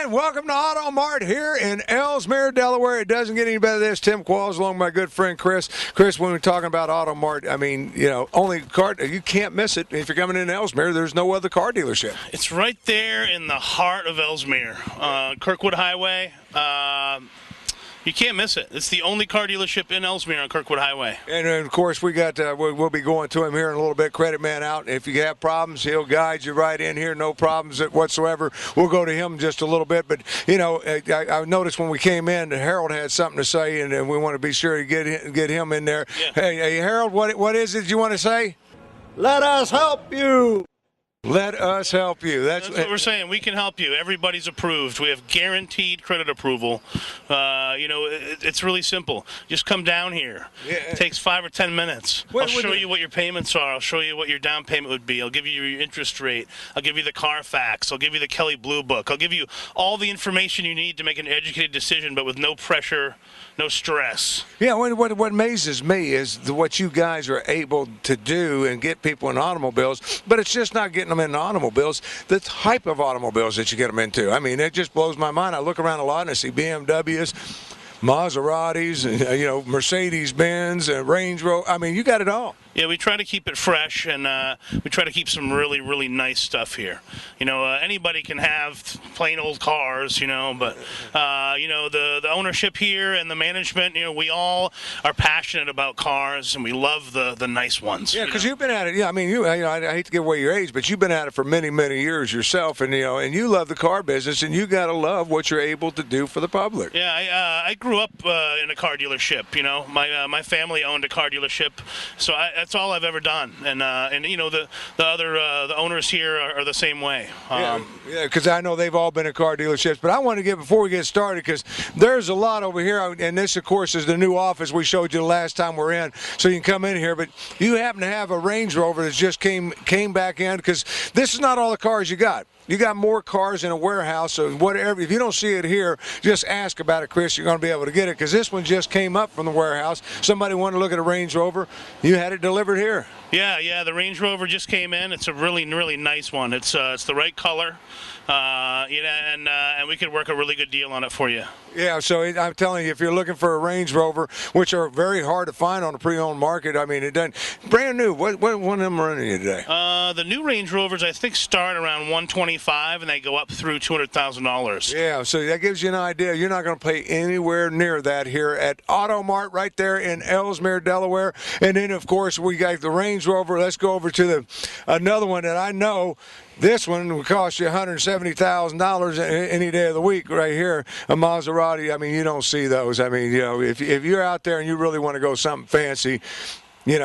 right, welcome to Automart here in Ellesmere, Delaware. It doesn't get any better than this. Tim Qualls along with my good friend Chris. Chris, when we're talking about Automart, I mean, only car, you can't miss it. If you're coming in Ellesmere, there's no other car dealership. It's right there in the heart of Ellesmere, Kirkwood Highway. You can't miss it. It's the only car dealership in Ellesmere on Kirkwood Highway. And of course, we got we'll be going to him here in a little bit. Credit man out. If you have problems, he'll guide you right in here. No problems whatsoever. We'll go to him in just a little bit. But I noticed when we came in that Harold had something to say, and we want to be sure to get him in there. Yeah. Hey, Harold, what is it you want to say? Let us help you. Let us help you. That's what we're saying. We can help you. Everybody's approved. We have guaranteed credit approval. It's really simple. Just come down here. Yeah. It takes 5 or 10 minutes. I'll show you what your payments are. I'll show you what your down payment would be. I'll give you your interest rate. I'll give you the Carfax. I'll give you the Kelly Blue Book. I'll give you all the information you need to make an educated decision, but with no pressure, no stress. Yeah, what amazes me is what you guys are able to do and get people in automobiles, but it's just not getting them in automobiles, the type of automobiles that you get them into. I mean, it just blows my mind. I look around a lot and I see BMWs, Maseratis, Mercedes-Benz, and Range Rover. I mean, you got it all. Yeah, we try to keep it fresh, and we try to keep some really, really nice stuff here. Anybody can have plain old cars, but the ownership here and the management, we all are passionate about cars, and we love the nice ones. Yeah, because you've been at it. Yeah, I mean, I hate to give away your age, but you've been at it for many, many years yourself, and and you love the car business, and you got to love what you're able to do for the public. Yeah, I grew up in a car dealership. My family owned a car dealership, so that's all I've ever done, and the owners here are the same way. Yeah, because I know they've all been in car dealerships. But I want to get before we get started, because there's a lot over here, and this, of course, is the new office we showed you the last time we're in, so you can come in here. But you happen to have a Range Rover that just came back in, because this is not all the cars you got. You got more cars in a warehouse, so whatever. If you don't see it here, just ask about it, Chris. You're going to be able to get it, because this one just came up from the warehouse. Somebody wanted to look at a Range Rover. You had it delivered here. Yeah. The Range Rover just came in. It's a really, really nice one. It's the right color, and we could work a really good deal on it for you. Yeah, so I'm telling you, if you're looking for a Range Rover, which are very hard to find on the pre-owned market, I mean, it doesn't. Brand new. What one of them running you today? The new Range Rovers, I think, start around $125, and they go up through $200,000. Yeah, so that gives you an idea. You're not going to pay anywhere near that here at Automart right there in Ellesmere, Delaware. And then, of course, we got the Range Rover. Let's go over to another one that I know. This one would cost you $170,000 any day of the week right here, a Maserati. I mean, you don't see those. I mean, if you're out there and you really want to go something fancy, you'd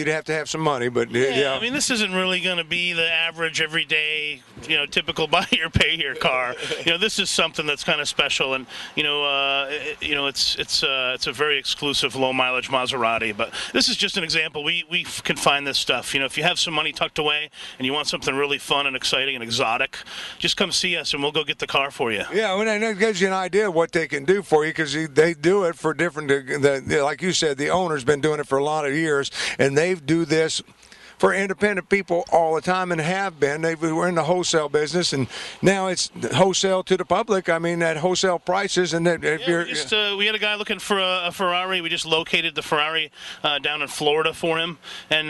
have to have some money, but yeah. I mean, this isn't really going to be the average, everyday, typical buy here, pay here car. This is something that's kind of special, and it's a very exclusive, low mileage Maserati. But this is just an example. We can find this stuff. If you have some money tucked away and you want something really fun and exciting and exotic, just come see us and we'll go get the car for you. Yeah, and that gives you an idea of what they can do for you, because they do it for different. Like you said, the owner's been doing it for a lot of years. And they do this for independent people all the time, and have been. We're in the wholesale business, and now it's wholesale to the public. I mean, at wholesale prices. And we had a guy looking for a Ferrari. We just located the Ferrari down in Florida for him, and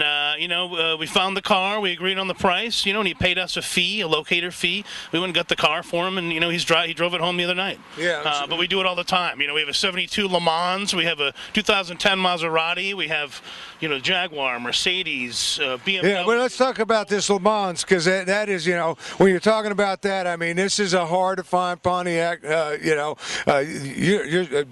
we found the car. We agreed on the price. And he paid us a locator fee. We went and got the car for him, and he drove it home the other night. Yeah. But we do it all the time. We have a '72 Le Mans. We have a 2010 Maserati. We have Jaguar, Mercedes. BMW. Yeah, well, let's talk about this Le Mans, because that is, when you're talking about that, I mean, this is a hard-to-find Pontiac. You're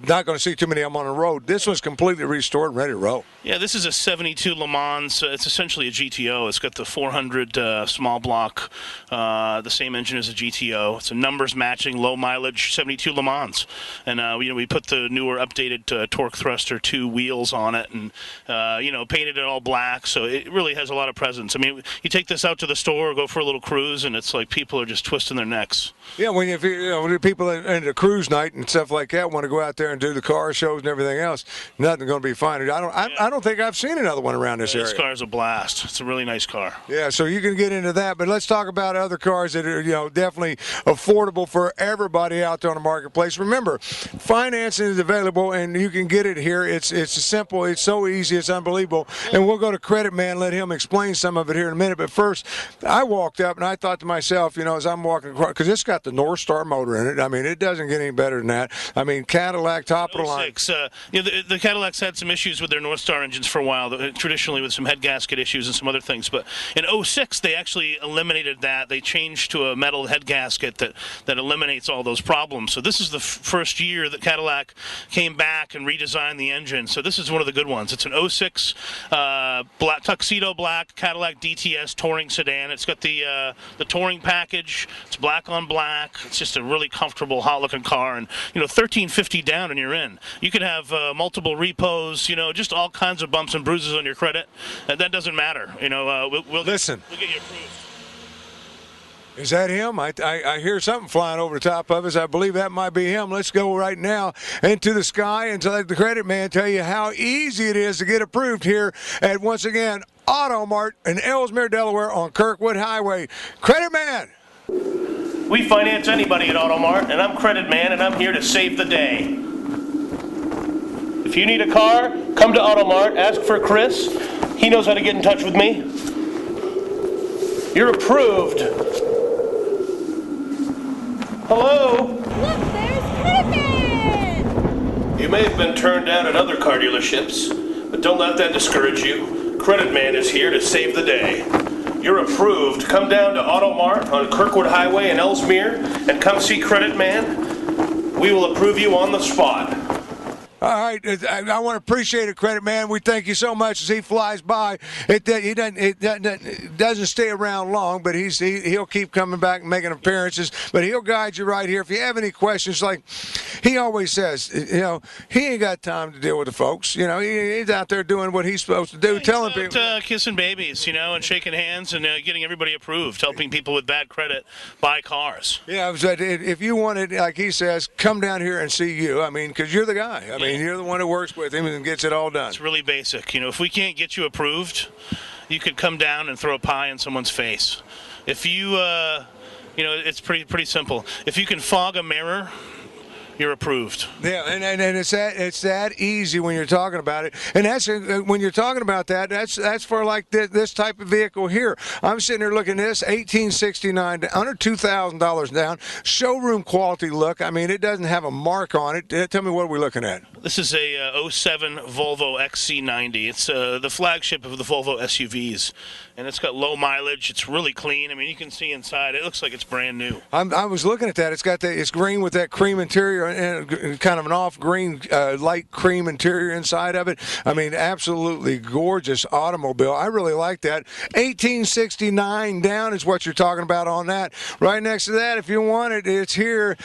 not going to see too many of them on the road. This one's completely restored and ready to roll. Yeah, this is a '72 Le Mans. It's essentially a GTO. It's got the 400 small block, the same engine as a GTO. It's a numbers-matching, low-mileage '72 Le Mans. And, we put the newer, updated torque thruster 2 wheels on it, and, painted it all black, so it really has a lot of presence. I mean, you take this out to the store or go for a little cruise, and it's like people are just twisting their necks. Yeah, when people in a cruise night and stuff like that want to go out there and do the car shows and everything else, nothing's going to be fine. I don't think I've seen another one around this area. This car is a blast. It's a really nice car. Yeah, so you can get into that, but let's talk about other cars that are, definitely affordable for everybody out there on the marketplace. Remember, financing is available, and you can get it here. It's simple. It's so easy. It's unbelievable. And we'll go to Credit Man, let him explain some of it here in a minute. But first, I walked up and I thought to myself, as I'm walking across, because it's got the North Star motor in it. I mean, it doesn't get any better than that. I mean, Cadillac, top of the line. The Cadillacs had some issues with their North Star engines for a while, traditionally with some head gasket issues and some other things. But in 06, they actually eliminated that. They changed to a metal head gasket that eliminates all those problems. So this is the first year that Cadillac came back and redesigned the engine. So this is one of the good ones. It's an 06 tuxedo black Cadillac DTS touring sedan. It's got the touring package. It's black on black. It's just a really comfortable, hot-looking car. And $1,350 down and you're in. You can have multiple repos. Just all kinds of bumps and bruises on your credit. That doesn't matter. We'll get you approved. Is that him? I hear something flying over the top of us. I believe that might be him. Let's go right now into the sky and let the Credit Man tell you how easy it is to get approved here at, once again, Automart in Ellesmere, Delaware on Kirkwood Highway. Credit Man! We finance anybody at Automart, and I'm Credit Man, and I'm here to save the day. If you need a car, come to Automart, ask for Chris. He knows how to get in touch with me. You're approved. Hello? Look, there's Credit Man! You may have been turned down at other car dealerships, but don't let that discourage you. Credit Man is here to save the day. You're approved. Come down to Automart on Kirkwood Highway in Ellesmere and come see Credit Man. We will approve you on the spot. All right, I want to appreciate it, Credit Man. We thank you so much as he flies by. It doesn't stay around long, but he'll keep coming back and making appearances. But he'll guide you right here. If you have any questions, like he always says, he ain't got time to deal with the folks. He's out there doing what he's supposed to do, telling people. Kissing babies, and shaking hands and getting everybody approved, helping people with bad credit buy cars. Yeah, if you wanted, like he says, come down here and see you. I mean, because you're the guy. I mean, you're the one who works with him and gets it all done. It's really basic. If we can't get you approved, you could come down and throw a pie in someone's face. If you, it's pretty simple. If you can fog a mirror, you're approved. Yeah, and it's that easy when you're talking about it. And that's when you're talking about that. That's for like this type of vehicle here. I'm sitting here looking at this $1,869, under $2,000 down, showroom quality look. I mean, it doesn't have a mark on it. Tell me what we're looking at. This is a 07 Volvo XC90. It's the flagship of the Volvo SUVs, and it's got low mileage. It's really clean. I mean, you can see inside. It looks like it's brand new. I was looking at that. It's green with that cream interior and kind of an off green, light cream interior inside of it. I mean, absolutely gorgeous automobile. I really like that. $1,869 down is what you're talking about on that. Right next to that, if you want it, it's here.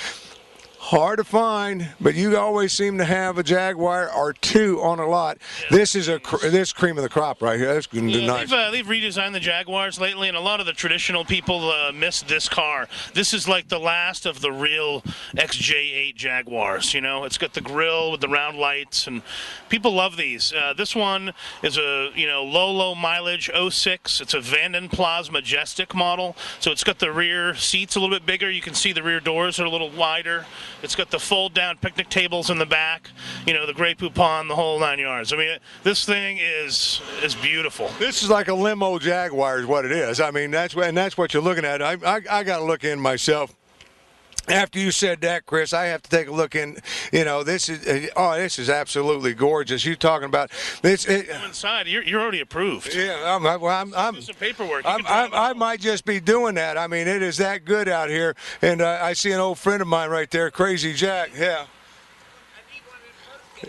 Hard to find, but you always seem to have a Jaguar or two on a lot. Yeah. This cream of the crop right here. That's nice. They've redesigned the Jaguars lately, and a lot of the traditional people miss this car. This is like the last of the real XJ8 Jaguars. It's got the grille with the round lights, and people love these. This one is a low mileage 06. It's a Vanden Plas Majestic model, so it's got the rear seats a little bit bigger. You can see the rear doors are a little wider. It's got the fold-down picnic tables in the back, the Grey Poupon, the whole 9 yards. I mean, this thing is beautiful. This is like a limo Jaguar is what it is. I mean, that's what you're looking at. I got to look in myself. After you said that, Chris, I have to take a look in. This is absolutely gorgeous. You talking about this? Come inside. You're already approved. Yeah, I'm do some paperwork. I might just be doing that. I mean, it is that good out here. And I see an old friend of mine right there, Crazy Jack. Yeah.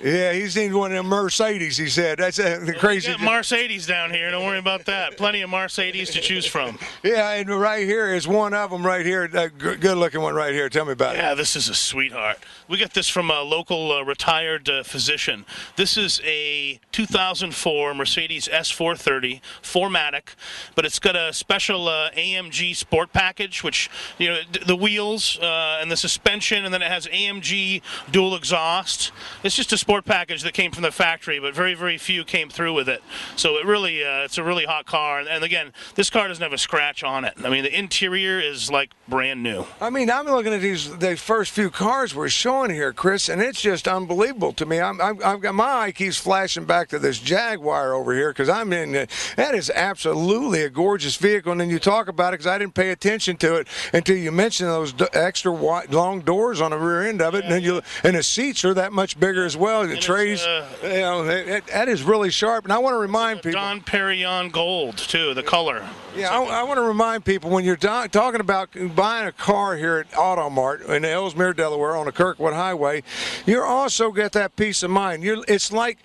Yeah, he's in one of them Mercedes, he said. That's the crazy. Got Mercedes down here. Don't worry about that. Plenty of Mercedes to choose from. Yeah, and right here is one of them right here. A good-looking one right here. Tell me about it. Yeah, this is a sweetheart. We got this from a local retired physician. This is a 2004 Mercedes S430 4MATIC, but it's got a special AMG Sport package, which, the wheels and the suspension, and then it has AMG dual exhaust. It's just a sport package that came from the factory, but very, very few came through with it. So it really, it's a really hot car. And again, this car doesn't have a scratch on it. I mean, the interior is like brand new. I mean, I'm looking at the first few cars we're showing here, Chris, and it's just unbelievable to me. I've got my eye keeps flashing back to this Jaguar over here because I'm in. That is absolutely a gorgeous vehicle, and then you talk about it because I didn't pay attention to it until you mentioned those extra wide, long doors on the rear end of it, and then and the seats are that much bigger as well. The trays, that is really sharp. And I want to remind people. Don Perignon gold too, the color. Yeah, I want to remind people when you're talking about buying a car here at Automart in Ellesmere, Delaware, on the Kirkwood Highway, you also get that peace of mind. It's like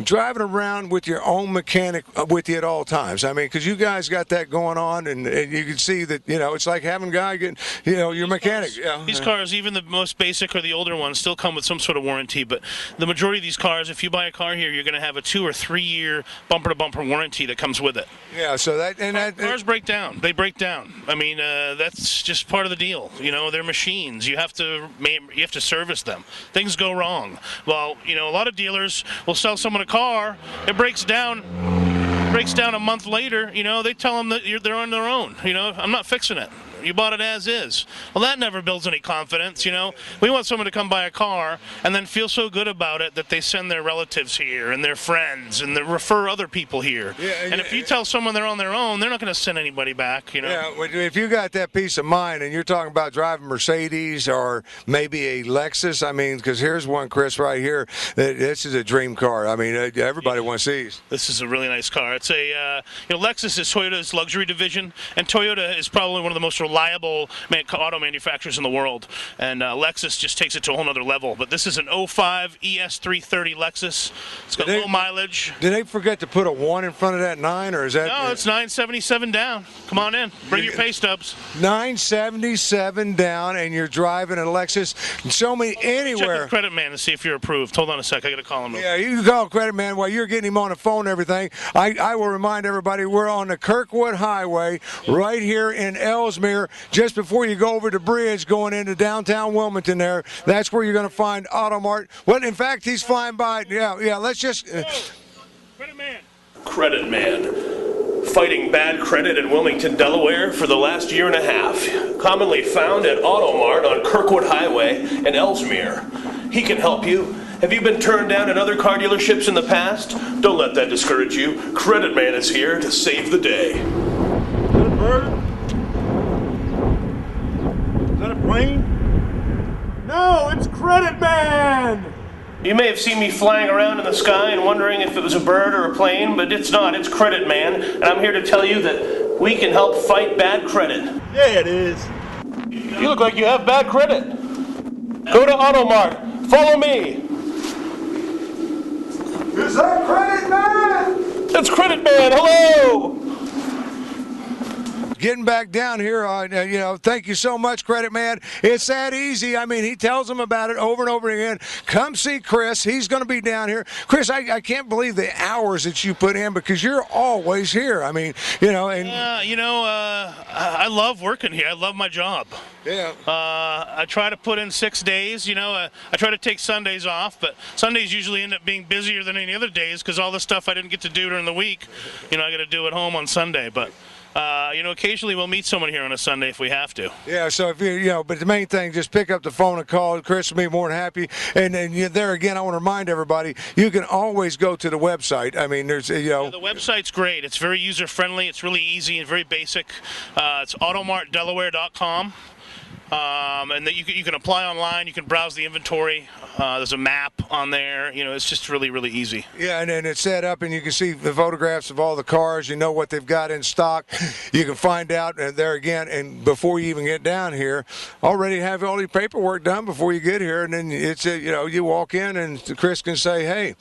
driving around with your own mechanic with you at all times. I mean, because you guys got that going on, and you can see that it's like having a guy getting your mechanic. These cars, even the most basic or the older ones, still come with some sort of warranty. But the majority of these cars, if you buy a car here, you're going to have a 2 or 3 year bumper-to-bumper warranty that comes with it. Yeah, so cars break down. They break down. I mean, that's just part of the deal. They're machines. You have to service them. Things go wrong. Well, a lot of dealers will sell someone a car. It breaks down a month later. They tell them that they're on their own. I'm not fixing it. You bought it as is. Well, that never builds any confidence, We want someone to come buy a car and then feel so good about it that they send their relatives here and their friends and they refer other people here. And if you tell someone they're on their own, they're not going to send anybody back, Yeah, if you got that peace of mind and you're talking about driving Mercedes or maybe a Lexus, I mean, because here's one, Chris, right here. This is a dream car. I mean, everybody wants these. This is a really nice car. It's a, Lexus is Toyota's luxury division, and Toyota is probably one of the most reliable auto manufacturers in the world, and Lexus just takes it to a whole nother level. But this is an 05 ES330 Lexus. It's got low mileage. Did they forget to put a 1 in front of that 9, or is that? No, it's 977 down. Come on in. Bring your pay stubs. 977 down, and you're driving a Lexus. Show me anywhere. Check with Credit Man to see if you're approved. Hold on a sec. I got to call him. Yeah, you can call Credit Man while you're getting him on the phone and everything. I will remind everybody we're on the Kirkwood Highway right here in Ellesmere. Just before you go over the bridge going into downtown Wilmington there, that's where you're going to find Automart. Well, in fact, he's flying by. Yeah, let's just... Credit Man. Credit Man. Fighting bad credit in Wilmington, Delaware for the last year and a half. Commonly found at Automart on Kirkwood Highway in Ellesmere. He can help you. Have you been turned down at other car dealerships in the past? Don't let that discourage you. Credit Man is here to save the day. Is that a bird? Is that a plane? No, it's Credit Man! You may have seen me flying around in the sky and wondering if it was a bird or a plane, but it's not. It's Credit Man, and I'm here to tell you that we can help fight bad credit. Yeah, it is. You look like you have bad credit. Go to Automart. Follow me. Is that Credit Man? That's Credit Man. Hello. Getting back down here, thank you so much, Credit Man. It's that easy. I mean, he tells them about it over and over again. Come see Chris. He's going to be down here. Chris, I can't believe the hours that you put in because you're always here. I mean, I love working here. I love my job. Yeah. I try to put in 6 days. I try to take Sundays off, but Sundays usually end up being busier than any other days because all the stuff I didn't get to do during the week, I got to do at home on Sunday. But occasionally we'll meet someone here on a Sunday if we have to. Yeah, so if but the main thing, just pick up the phone and call. Chris will be more than happy. And then there again, I want to remind everybody, you can always go to the website. I mean, there's, the website's great. It's very user-friendly. It's really easy and very basic. It's automartdelaware.com. And that you can apply online. You can browse the inventory. There's a map on there. It's just really, really easy. Yeah, and then it's set up, and you can see the photographs of all the cars. You know what they've got in stock. You can find out, and there again, and before you even get down here, already have all your paperwork done before you get here. And then it's you walk in, and Chris can say, hey,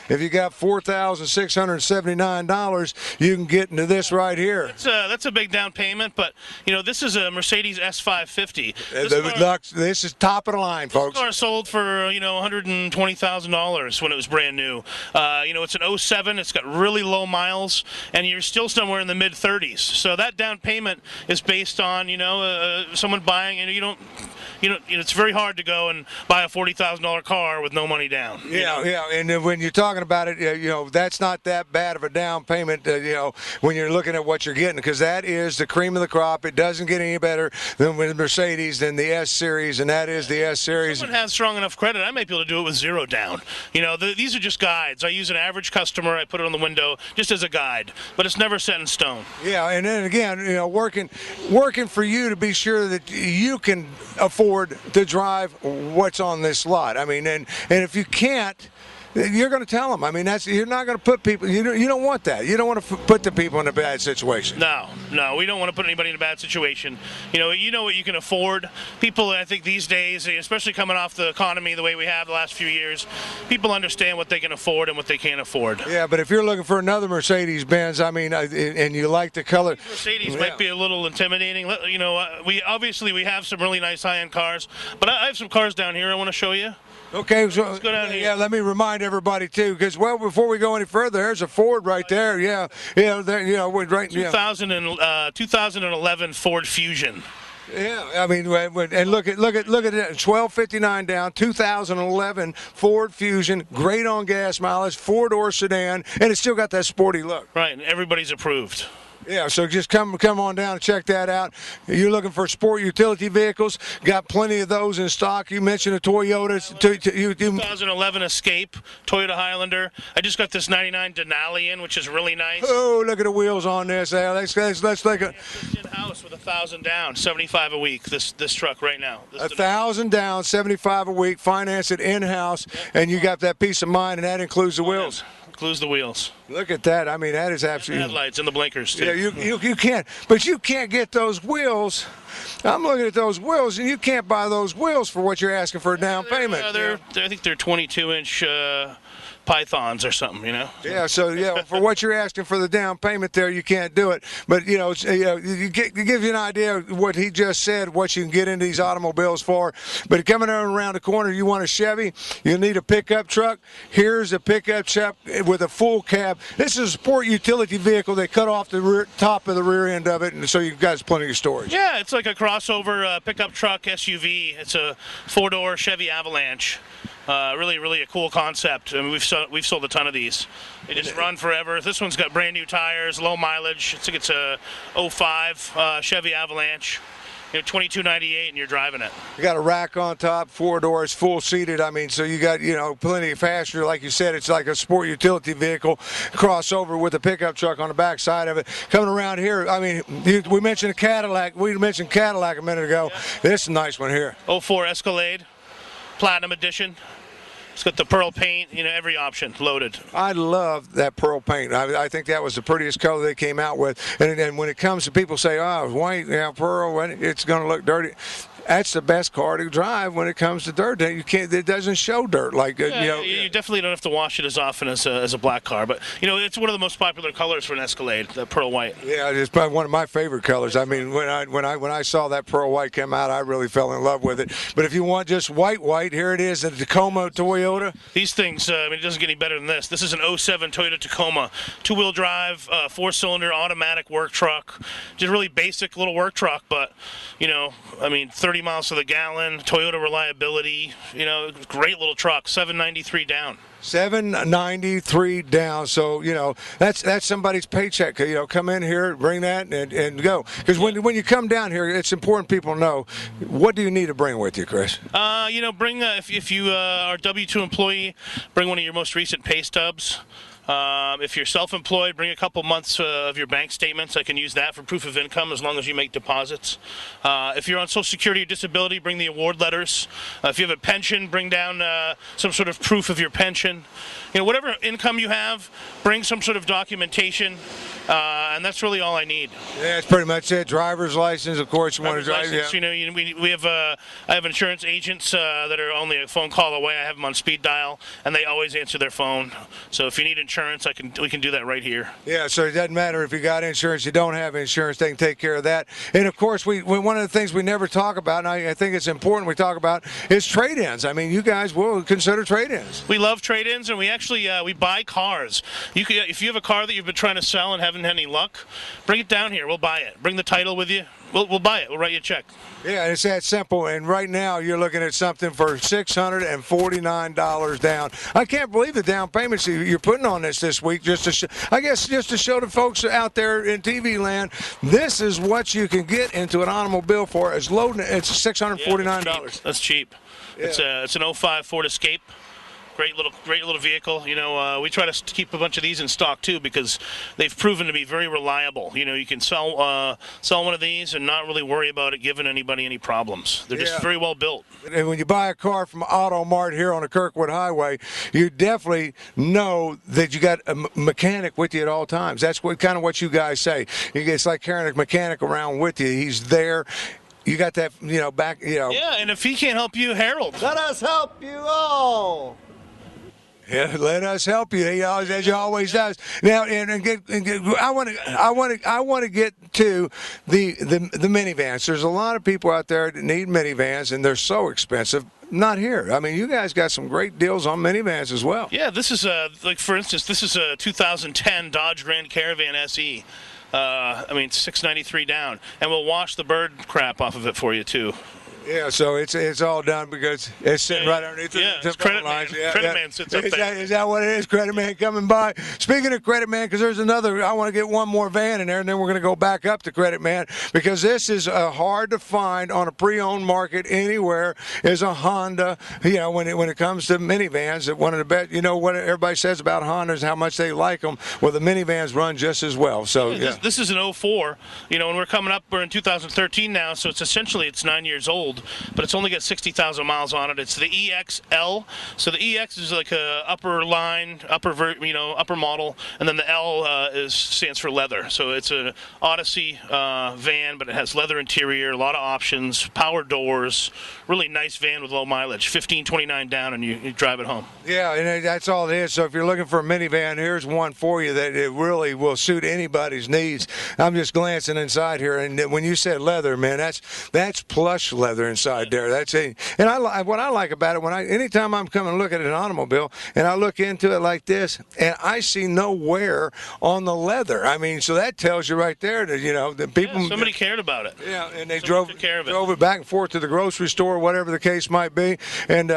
if you got $4,679, you can get into this right here. That's a big down payment, but this is a Mercedes S550. This is top of the line, folks. This car sold for $120,000 when it was brand new. It's an 07. It's got really low miles, and you're still somewhere in the mid-30s. So that down payment is based on someone buying. You it's very hard to go and buy a $40,000 car with no money down. Yeah, and then when you're talking about it, that's not that bad of a down payment, when you're looking at what you're getting, because that is the cream of the crop. It doesn't get any better than with Mercedes, than the S Series, and that is the S Series. If someone has strong enough credit, I might be able to do it with zero down. These are just guides. I use an average customer. I put it on the window just as a guide, but it's never set in stone. Yeah, and then again, working for you to be sure that you can afford to drive what's on this lot. I mean, and if you can't, you're going to tell them. I mean, you're not going to put people. You don't want that. You don't want to put the people in a bad situation. No, we don't want to put anybody in a bad situation. You know what you can afford. People, I think these days, especially coming off the economy the way we have the last few years, people understand what they can afford and what they can't afford. Yeah, but if you're looking for another Mercedes-Benz, I mean, and you like the color, Mercedes might be a little intimidating. We have some really nice high-end cars, but I have some cars down here I want to show you. Okay, so let's go down here. Yeah, let me remind everybody too, because before we go any further, there's a Ford right there. Yeah, we're right. 2011 Ford Fusion. Yeah, I mean, and look at it. 1259 down, 2011 Ford Fusion, great on gas mileage, 4-door sedan, and it's still got that sporty look. Right, and everybody's approved. Yeah, so just come on down and check that out. You're looking for sport utility vehicles, got plenty of those in stock. You mentioned a Toyota. 2011 Escape, Toyota Highlander. I just got this 99 Denali in, which is really nice. Oh, look at the wheels on this. Let's take a in-house with 1,000 down, 75 a week. This truck right now. 1,000 down, 75 a week. Finance it in-house, and you got that peace of mind, and that includes the wheels. Includes the wheels. Look at that. I mean, that is absolutely. And the headlights and the blinkers too. Yeah, you can't. But you can't get those wheels. I'm looking at those wheels, and you can't buy those wheels for what you're asking for a down payment. I think they're 22-inch Pythons or something, Yeah, so for what you're asking for the down payment there, you can't do it. But it gives you an idea of what he just said, what you can get into these automobiles for. But coming around the corner, you want a Chevy, you need a pickup truck. Here's a pickup truck with a full cab. This is a sport utility vehicle. They cut off the top of the rear end of it, and so you've got plenty of storage. Yeah, it's like a crossover pickup truck SUV. It's a 4-door Chevy Avalanche. Really a cool concept. I mean, we've sold a ton of these. They just run forever. This one's got brand new tires, low mileage. I think it's a 05 Chevy Avalanche. $22.98 and you're driving it. You got a rack on top, 4 doors, full seated. I mean, so you got plenty of passenger. Like you said, it's like a sport utility vehicle crossover with a pickup truck on the back side of it. Coming around here, I mean, we mentioned a Cadillac. We mentioned Cadillac a minute ago. Yeah. This is a nice one here. 04 Escalade, Platinum Edition. It's got the pearl paint, every option loaded. I love that pearl paint. I think that was the prettiest color they came out with. And when it comes to people say, oh, white, pearl, it's going to look dirty. That's the best car to drive when it comes to dirt. It doesn't show dirt like you definitely don't have to wash it as often as a black car. But it's one of the most popular colors for an Escalade, the pearl white. Yeah, it's probably one of my favorite colors. I mean, when I saw that pearl white come out, I really fell in love with it. But if you want just white, here it is, a Tacoma Toyota. These things, it doesn't get any better than this. This is an 07 Toyota Tacoma, 2-wheel drive, 4-cylinder automatic work truck. Just really basic little work truck, but 30 miles to the gallon, Toyota reliability, great little truck, 793 down. 793 down, so that's somebody's paycheck. Come in here, bring that, and go. Because when you come down here, it's important people know what do you need to bring with you, Chris. Bring if you are a W-2 employee, bring one of your most recent pay stubs. If you're self-employed, bring a couple months of your bank statements. I can use that for proof of income as long as you make deposits. If you're on Social Security or disability, bring the award letters. If you have a pension, bring down some sort of proof of your pension. Whatever income you have, bring some sort of documentation, and that's really all I need. Yeah, that's pretty much it. Driver's license, of course. You want to drive. License, yeah. We have I have insurance agents that are only a phone call away. I have them on speed dial, and they always answer their phone. So if you need insurance, we can do that right here. Yeah, so it doesn't matter if you got insurance, you don't have insurance, they can take care of that. And of course, one of the things we never talk about, and I think it's important we talk about, is trade-ins. I mean, you guys will consider trade-ins. We love trade-ins, and we actually we buy cars. If you have a car that you've been trying to sell and haven't had any luck, bring it down here. We'll buy it. Bring the title with you. we'll buy it. We'll write you a check. Yeah, it's that simple. And right now, you're looking at something for $649 down. I can't believe the down payments you're putting on this week. Just to just to show the folks out there in TV land, this is what you can get into an automobile for. It's It's $649. Yeah, that's cheap. Yeah. It's an '05 Ford Escape. Great little vehicle. You know, we try to keep a bunch of these in stock too because they've proven to be very reliable. You know, you can sell one of these and not really worry about it giving anybody any problems. They're just very well built. And when you buy a car from Automart here on the Kirkwood Highway, you definitely know that you got a mechanic with you at all times. That's kind of what you guys say. It's like carrying a mechanic around with you. He's there. You got that, back, Yeah, and if he can't help you, Harold. Let us help you all. Yeah, let us help you. He always, as he always does. Now, I want to get to the minivans. There's a lot of people out there that need minivans, and they're so expensive. Not here. I mean, you guys got some great deals on minivans as well. Yeah, this is like for instance, this is a 2010 Dodge Grand Caravan SE. I mean, $693 down, and we'll wash the bird crap off of it for you too. Yeah, so it's all done because it's sitting right underneath the Credit lines. Man. Credit Man sits up there. Is that what it is? Credit Man coming by. Speaking of Credit Man, because there's another, I want to get one more van in there, and then we're going to go back up to Credit Man because this is hard to find on a pre-owned market anywhere. Is a Honda. When it comes to minivans, that one of the best. You know what everybody says about Hondas, how much they like them. Well, the minivans run just as well. So this is an '04. And we're coming up. We're in 2013 now, so it's 9 years old. But it's only got 60,000 miles on it. It's the EXL. So the EX is like a upper line, upper model, and then the L stands for leather. So it's an Odyssey van, but it has leather interior, a lot of options, power doors, really nice van with low mileage. 1529 down, and you drive it home. Yeah, and that's all it is. So if you're looking for a minivan, here's one for you that it really will suit anybody's needs. I'm just glancing inside here, and when you said leather, man, that's plush leather inside there. That's it. And what I like about it, anytime I'm coming to look at an automobile and I look into it like this, and I see no wear on the leather. I mean, so that tells you right there that the people. Yeah, somebody cared about it. Yeah, and they drove it back and forth to the grocery store, whatever the case might be. And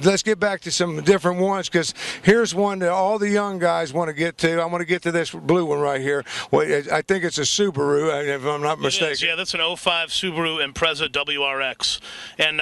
let's get back to some different ones because here's one that all the young guys want to get to. I want to get to this blue one right here. Well, I think it's a Subaru, if I'm not mistaken. It is, yeah, that's an '05 Subaru Impreza WRX. And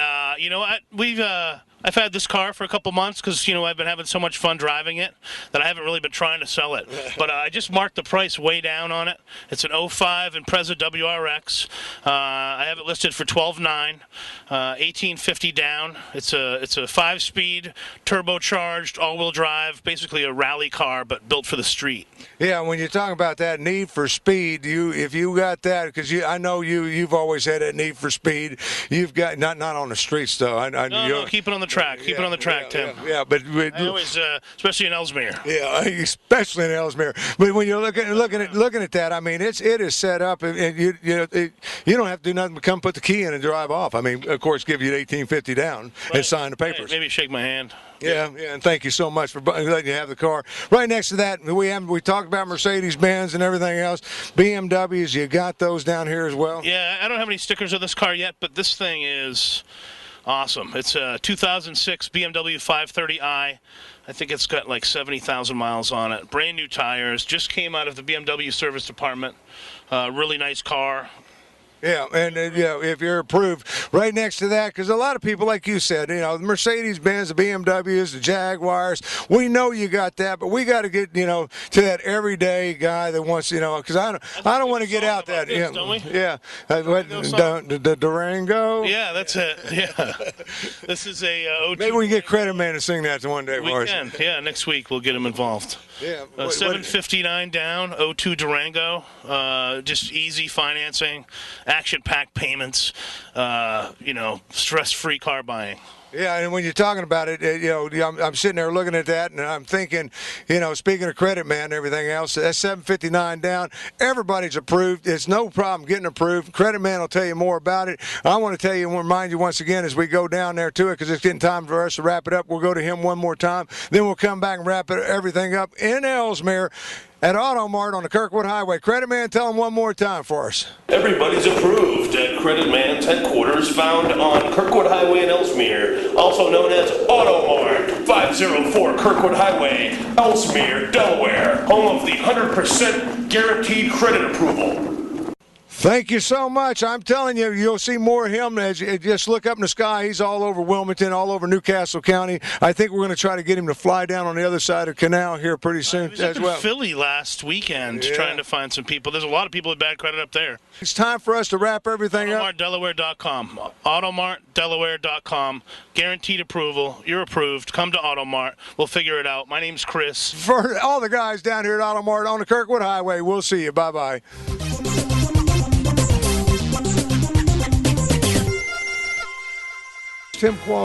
I've had this car for a couple months because I've been having so much fun driving it that I haven't really been trying to sell it. But I just marked the price way down on it. It's an '05 Impreza WRX. I have it listed for $12,900, $1,850 down. It's a 5-speed, turbocharged, all-wheel drive, basically a rally car, but built for the street. Yeah, when you're talking about that need for speed, if you got that, because I know you've always had that need for speed. You've got not on the streets though. No, keep it on the track. Keep it on the track, Tim. Yeah, but I always, especially in Ellesmere. Yeah, especially in Ellesmere. But when you're looking at that, I mean, it is set up, and you don't have to do nothing but come put the key in and drive off. I mean, of course, give you $1,850 down and sign the papers. Maybe shake my hand. Yeah, and thank you so much for letting you have the car. Right next to that, we talked about Mercedes-Benz and everything else. BMWs, you got those down here as well? Yeah, I don't have any stickers of this car yet, but this thing is awesome. It's a 2006 BMW 530i. I think it's got like 70,000 miles on it. Brand new tires. Just came out of the BMW service department. Really nice car. Yeah, and if you're approved, right next to that, because a lot of people, like you said, the Mercedes-Benz, the BMWs, the Jaguars, we know you got that, but we got to get, to that everyday guy that wants, because I don't want to get out that, don't we? Yeah, the Durango. Yeah, that's it. Yeah, this is a. Maybe we can get Credit Man to sing that one day for us. We can. Yeah, next week we'll get him involved. Yeah, $759 down, '02 Durango, just easy financing. Action-packed payments, stress-free car buying. Yeah, and when you're talking about it, I'm sitting there looking at that, and I'm thinking, speaking of Credit Man and everything else, that's $759 down. Everybody's approved. It's no problem getting approved. Credit Man will tell you more about it. I want to tell you and remind you once again as we go down there to it, because it's getting time for us to wrap it up. We'll go to him one more time. Then we'll come back and wrap everything up in Ellesmere. at Automart on the Kirkwood Highway. Credit Man, tell them one more time for us. Everybody's approved at Credit Man's headquarters, found on Kirkwood Highway in Ellesmere, also known as Automart, 504 Kirkwood Highway, Ellesmere, Delaware, home of the 100% guaranteed credit approval. Thank you so much. I'm telling you, you'll see more of him as you just look up in the sky. He's all over Wilmington, all over Newcastle County. I think we're going to try to get him to fly down on the other side of the canal here pretty soon he was as up well. in Philly last weekend trying to find some people. There's a lot of people with bad credit up there. It's time for us to wrap everything up. AutomartDelaware.com. AutomartDelaware.com. Guaranteed approval. You're approved. Come to Automart. We'll figure it out. My name's Chris. For all the guys down here at Automart on the Kirkwood Highway, we'll see you. Bye-bye. Tim Quall.